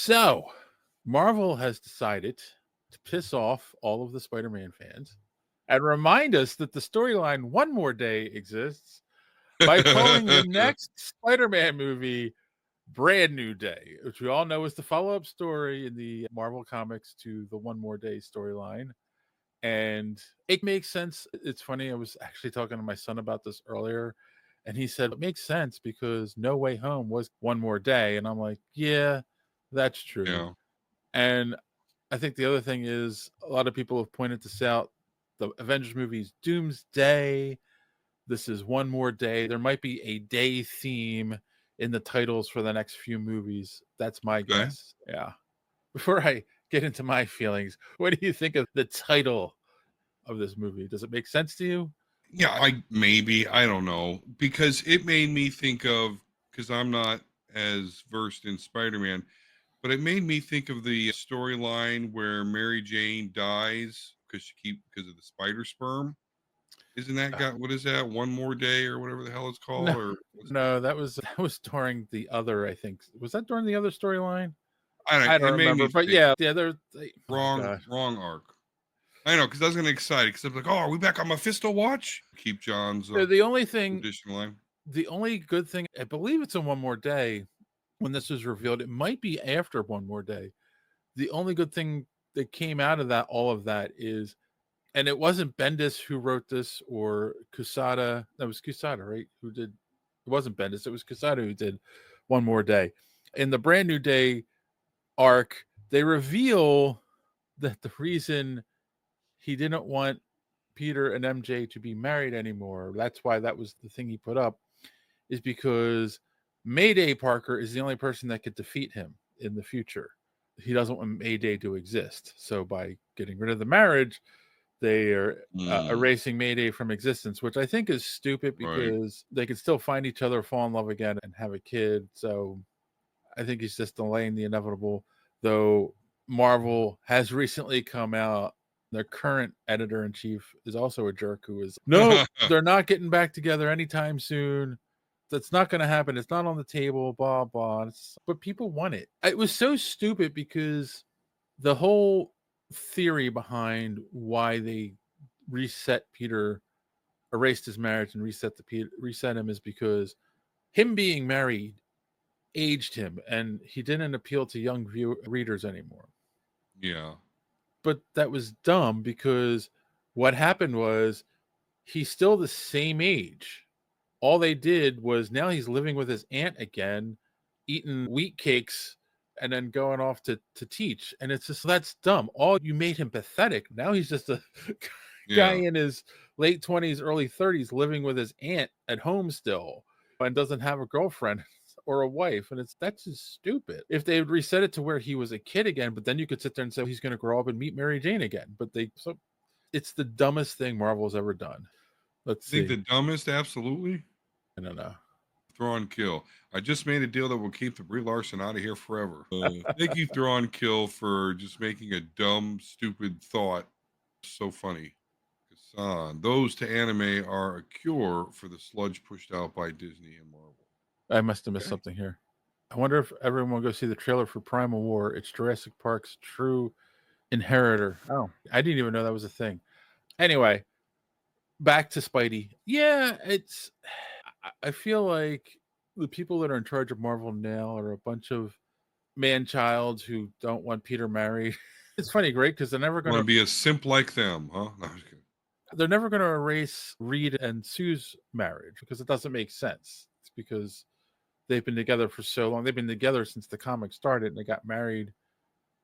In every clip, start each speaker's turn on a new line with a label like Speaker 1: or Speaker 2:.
Speaker 1: So, Marvel has decided to piss off all of the Spider-Man fans and remind us that the storyline One More Day exists by calling the next Spider-Man movie Brand New Day, which we all know is the follow-up story in the Marvel comics to the One More Day storyline. And it makes sense. It's funny. I was actually talking to my son about this earlier, and he said, it makes sense because No Way Home was One More Day. And I'm like, yeah, that's true.
Speaker 2: Yeah.
Speaker 1: And I think the other thing is a lot of people have pointed this out. The Avengers movies Doomsday. This is One More Day. There might be a day theme in the titles for the next few movies. That's my
Speaker 2: Okay.
Speaker 1: guess. Yeah. Before I get into my feelings, what do you think of the title of this movie? Does it make sense to you?
Speaker 2: Yeah, I don't know, because it made me think of, because I'm not as versed in Spider-Man, but it made me think of the storyline where Mary Jane dies because of the spider sperm. Isn't that got what is that? One More Day or whatever the hell it's
Speaker 1: No,
Speaker 2: called, or what's
Speaker 1: no, that was during the other. I think was that during the other storyline.
Speaker 2: I don't.
Speaker 1: I don't
Speaker 2: It made
Speaker 1: remember,
Speaker 2: me
Speaker 1: but
Speaker 2: think
Speaker 1: yeah. Oh
Speaker 2: wrong
Speaker 1: gosh,
Speaker 2: wrong arc. I know, because I was gonna excited because I'm like, oh, are we back on Mephisto watch? Keep John's
Speaker 1: the only thing,
Speaker 2: tradition line.
Speaker 1: the only good thing, I believe it's in One More Day when this was revealed. It might be after One More Day. The only good thing that came out of that, all of that is, and it wasn't Bendis who wrote this or Kusada. That was Kusada, right? Who did? It wasn't Bendis. It was Kusada who did One More Day. In the Brand New Day arc, they reveal that the reason he didn't want Peter and MJ to be married anymore, that's why that was the thing he put up, is because Mayday Parker is the only person that could defeat him in the future. He doesn't want Mayday to exist. So by getting rid of the marriage, they are
Speaker 2: Mm,
Speaker 1: erasing Mayday from existence, which I think is stupid
Speaker 2: right.
Speaker 1: because they could still find each other, fall in love again, and have a kid. So I think he's just delaying the inevitable. Though Marvel has recently come out, their current editor in chief is also a jerk who is, no, they're not getting back together anytime soon. That's not going to happen. It's not on the table, blah, blah. But people want it. It was so stupid because the whole theory behind why they reset Peter, erased his marriage and reset him is because him being married aged him and he didn't appeal to young readers anymore.
Speaker 2: Yeah.
Speaker 1: But that was dumb because what happened was he's still the same age. All they did was now he's living with his aunt again, eating wheat cakes and then going off to teach. And it's just, that's dumb. All you made him pathetic. Now he's just a guy
Speaker 2: Yeah.
Speaker 1: in his late 20s, early 30s living with his aunt at home still and doesn't have a girlfriend or a wife. And that's just stupid. If they would reset it to where he was a kid again, but then you could sit there and say he's going to grow up and meet Mary Jane again. But it's the dumbest thing Marvel's ever done. Let's
Speaker 2: I think
Speaker 1: see.
Speaker 2: the dumbest, absolutely,
Speaker 1: I don't know.
Speaker 2: Thrawn Kill. I just made a deal that will keep the Brie Larson out of here forever. Thank you, Thrawn Kill, for just making a dumb, stupid thought so funny. Hassan, those to anime are a cure for the sludge pushed out by Disney and Marvel.
Speaker 1: I must have missed
Speaker 2: Okay.
Speaker 1: something here. I wonder if everyone will go see the trailer for Primal War. It's Jurassic Park's true inheritor. Oh, I didn't even know that was a thing. Anyway, back to Spidey. Yeah, I feel like the people that are in charge of Marvel now are a bunch of man-childs who don't want Peter married. It's funny, great, because
Speaker 2: Want to be a simp like them, huh? No, I'm just kidding.
Speaker 1: they're never going to erase Reed and Sue's marriage because it doesn't make sense. It's because they've been together for so long. They've been together since the comic started, and they got married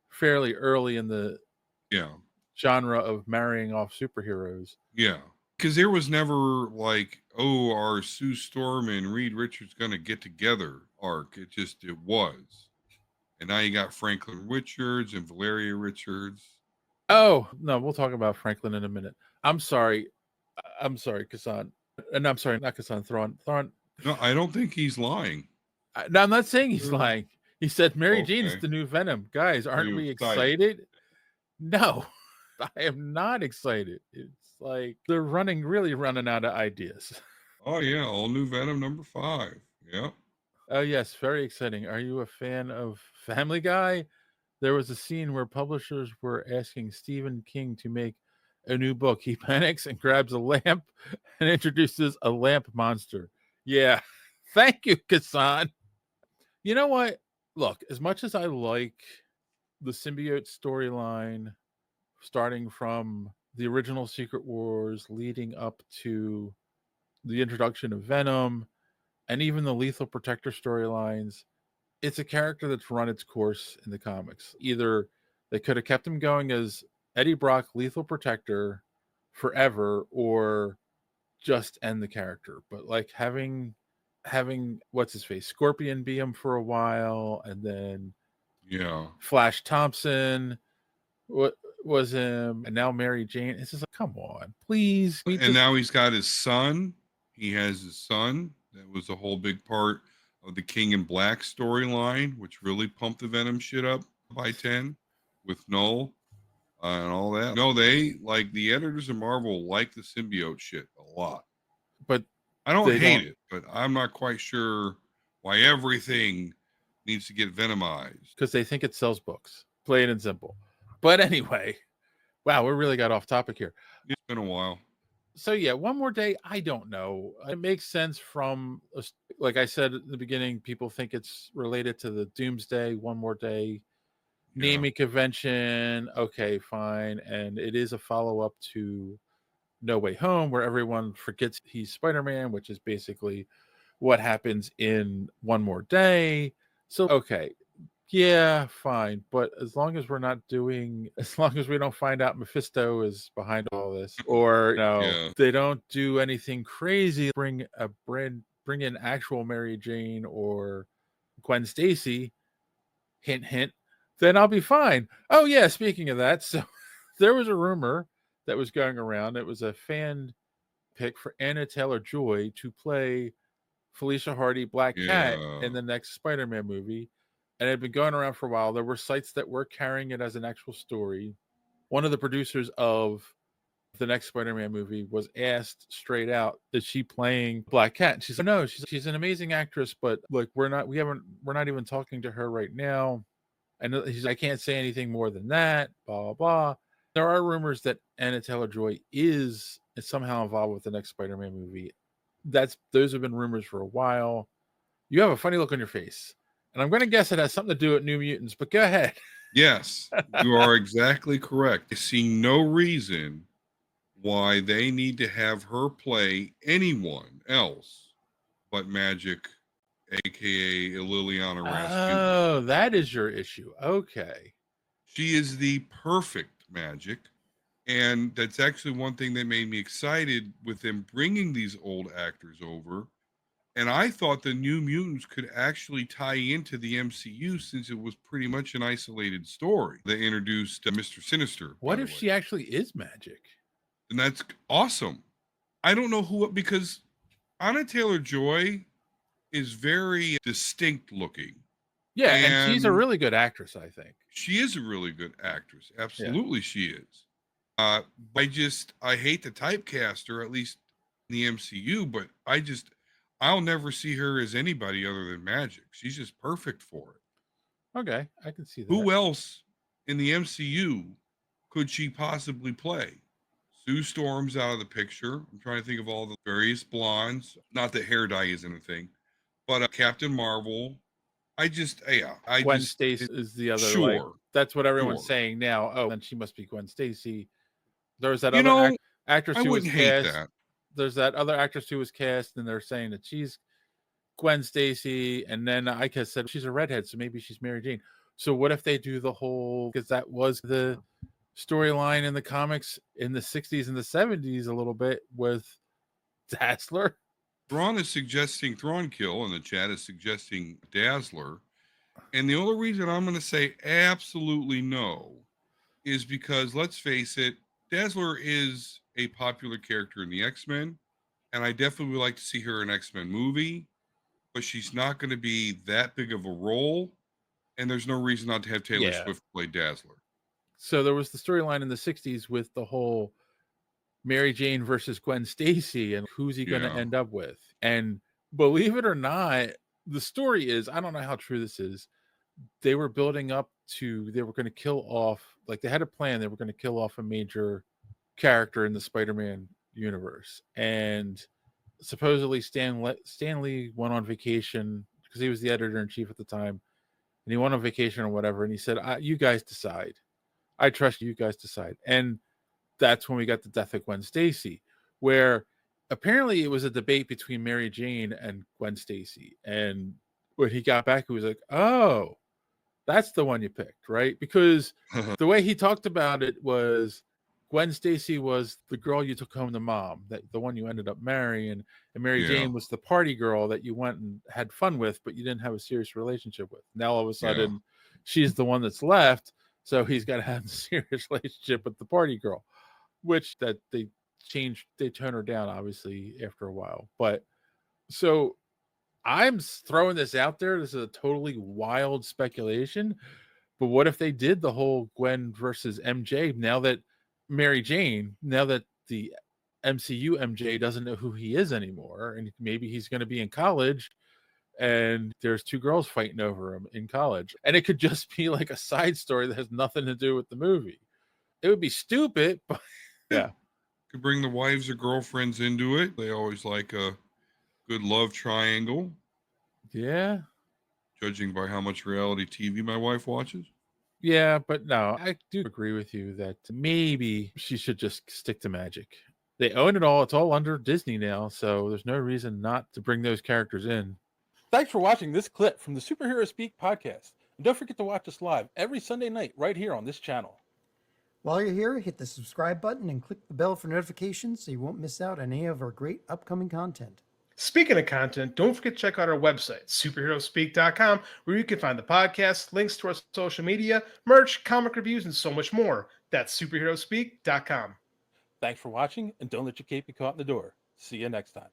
Speaker 1: fairly early in the
Speaker 2: Yeah.
Speaker 1: genre of marrying off superheroes.
Speaker 2: Yeah. Because there was never like, oh, are Sue Storm and Reed Richards going to get together arc. It was. And now you got Franklin Richards and Valeria Richards.
Speaker 1: Oh no, we'll talk about Franklin in a minute. I'm sorry. Kassan. And I'm sorry, not Kassan. Thrawn.
Speaker 2: No, I don't think he's lying.
Speaker 1: No, I'm not saying he's lying. He said Mary Jane's
Speaker 2: Okay.
Speaker 1: the new Venom. Guys,
Speaker 2: Are
Speaker 1: aren't
Speaker 2: you
Speaker 1: we
Speaker 2: excited?
Speaker 1: excited? No, I am not excited. It's like they're really running out of ideas.
Speaker 2: Oh, yeah. All new Venom number 5. Yep.
Speaker 1: Oh, yes, very exciting. Are you a fan of Family Guy? There was a scene where publishers were asking Stephen King to make a new book. He panics and grabs a lamp and introduces a lamp monster. Yeah. Thank you, Kassan. You know what? Look, as much as I like the symbiote storyline, starting from the original Secret Wars, leading up to the introduction of Venom, and even the Lethal Protector storylines, it's a character that's run its course in the comics. Either they could have kept him going as Eddie Brock, Lethal Protector forever, or just end the character. But like having what's his face, Scorpion be him for a while, and then
Speaker 2: Yeah.
Speaker 1: Flash Thompson what was him, and now Mary Jane. It's just like, come on, please. We
Speaker 2: And
Speaker 1: just
Speaker 2: now he's got his son. He has his son. That was a whole big part of the King in Black storyline, which really pumped the Venom shit up by 10 with Null and all that. No, they like the editors of Marvel like the symbiote shit a lot.
Speaker 1: but
Speaker 2: I don't
Speaker 1: they
Speaker 2: hate
Speaker 1: don't
Speaker 2: it, but I'm not quite sure why everything needs to get venomized.
Speaker 1: because they think it sells books, plain and simple. But anyway, wow, we really got off topic here.
Speaker 2: It's been a while.
Speaker 1: So yeah, one more day. I don't know. It makes sense from like I said at the beginning. People think it's related to the Doomsday. One more day
Speaker 2: Yeah.
Speaker 1: naming convention. Okay, fine, and it is a follow up to No Way Home, where everyone forgets he's Spider-Man, which is basically what happens in One More Day. So okay, yeah, fine. But as long as we're not doing, as long as we don't find out Mephisto is behind all this, or
Speaker 2: Yeah.
Speaker 1: they don't do anything crazy, bring in actual Mary Jane or Gwen Stacy, hint hint, then I'll be fine. Oh yeah, speaking of that, so there was a rumor that was going around. It was a fan pick for Anna Taylor-Joy to play Felicia Hardy, Black Cat,
Speaker 2: Yeah.
Speaker 1: in the next Spider-Man movie, and it had been going around for a while. There were sites that were carrying it as an actual story. One of the producers of the next Spider-Man movie was asked straight out, "Is she playing Black Cat?" And she's like, "No, she's an amazing actress, but like we're not even talking to her right now." And he's like, "I can't say anything more than that." Blah blah blah. There are rumors that Anna Taylor-Joy is somehow involved with the next Spider-Man movie. Those have been rumors for a while. You have a funny look on your face, and I'm going to guess it has something to do with New Mutants. But go ahead.
Speaker 2: Yes, you are exactly correct. I see no reason why they need to have her play anyone else but Magic, aka Liliana Rasputin.
Speaker 1: Oh, that is your issue. Okay.
Speaker 2: She is the perfect Magic. And that's actually one thing that made me excited with them bringing these old actors over. And I thought the New Mutants could actually tie into the MCU since it was pretty much an isolated story. They introduced Mr. Sinister, by
Speaker 1: What
Speaker 2: the
Speaker 1: if
Speaker 2: way.
Speaker 1: she actually is magic?
Speaker 2: And that's awesome. I don't know who, because Anna Taylor Joy is very distinct looking.
Speaker 1: Yeah, and she's a
Speaker 2: And
Speaker 1: really good actress, I think.
Speaker 2: she is a really good actress.
Speaker 1: Yeah.
Speaker 2: Absolutely, she is. I hate to typecast her, at least in the MCU, but I'll never see her as anybody other than Magic. She's just perfect for it.
Speaker 1: Okay, I can see that.
Speaker 2: Who else in the MCU could she possibly play? Sue Storm's out of the picture. I'm trying to think of all the various blondes. Not that hair dye isn't a thing, but Captain Marvel.
Speaker 1: Gwen Stacy is the other, like,
Speaker 2: sure,
Speaker 1: that's what everyone's
Speaker 2: sure.
Speaker 1: saying now. Oh, then she must be Gwen Stacy. There's that
Speaker 2: You
Speaker 1: other
Speaker 2: know,
Speaker 1: actress
Speaker 2: I
Speaker 1: who was
Speaker 2: wouldn't hate
Speaker 1: cast.
Speaker 2: that.
Speaker 1: There's that other actress who was cast, and they're saying that she's Gwen Stacy. And then I said she's a redhead, so maybe she's Mary Jane. So what if they do the whole, because that was the storyline in the comics in the 60s and the 70s a little bit with Dazzler.
Speaker 2: Thrawn is suggesting Thrawnkill, and the chat is suggesting Dazzler. And the only reason I'm going to say absolutely no is because, let's face it, Dazzler is a popular character in the X-Men, and I definitely would like to see her in an X-Men movie, but she's not going to be that big of a role, and there's no reason not to have Taylor
Speaker 1: Yeah.
Speaker 2: Swift play Dazzler.
Speaker 1: So there was the storyline in the 60s with the whole Mary Jane versus Gwen Stacy and who's he going to end up with. And believe it or not, The story is, I don't know how true this is. They were building up to, they were going to kill off, like they had a plan. They were going to kill off a major character in the Spider-Man universe, and supposedly Stanley went on vacation because he was the editor in chief at the time, and he went on vacation or whatever. And he said, "You guys decide. I trust you guys decide." And that's when we got the death of Gwen Stacy, where apparently it was a debate between Mary Jane and Gwen Stacy. And when he got back, he was like, "Oh, that's the one you picked, right?" Because the way he talked about it was, Gwen Stacy was the girl you took home to mom, that the one you ended up marrying, and Mary
Speaker 2: Yeah,
Speaker 1: Jane was the party girl that you went and had fun with, but you didn't have a serious relationship with. Now all of a
Speaker 2: yeah.
Speaker 1: sudden, she's the one that's left, so he's got to have a serious relationship with the party girl, which that they changed, they tone her down obviously after a while. But so I'm throwing this out there. This is a totally wild speculation, but what if they did the whole Gwen versus MJ, now that Mary Jane, now that the MCU MJ doesn't know who he is anymore, and maybe he's going to be in college, and there's two girls fighting over him in college, and it could just be like a side story that has nothing to do with the movie. It would be stupid, but
Speaker 2: Yeah.
Speaker 1: yeah,
Speaker 2: Could bring the wives or girlfriends into it. They always like a good love triangle,
Speaker 1: yeah,
Speaker 2: judging by how much reality TV my wife watches.
Speaker 1: yeah. But no, I do agree with you that maybe she should just stick to magic. They own it all. It's all under Disney now, so there's no reason not to bring those characters in. Thanks for watching this clip from the Superhero Speak podcast. And don't forget to watch us live every Sunday night right here on this channel.
Speaker 3: While you're here, hit the subscribe button and click the bell for notifications so you won't miss out on any of our great upcoming content.
Speaker 4: Speaking of content, don't forget to check out our website, superheroespeak.com, where you can find the podcast, links to our social media, merch, comic reviews, and so much more. That's superheroespeak.com.
Speaker 1: Thanks for watching, and don't let your cape be caught in the door. See you next time.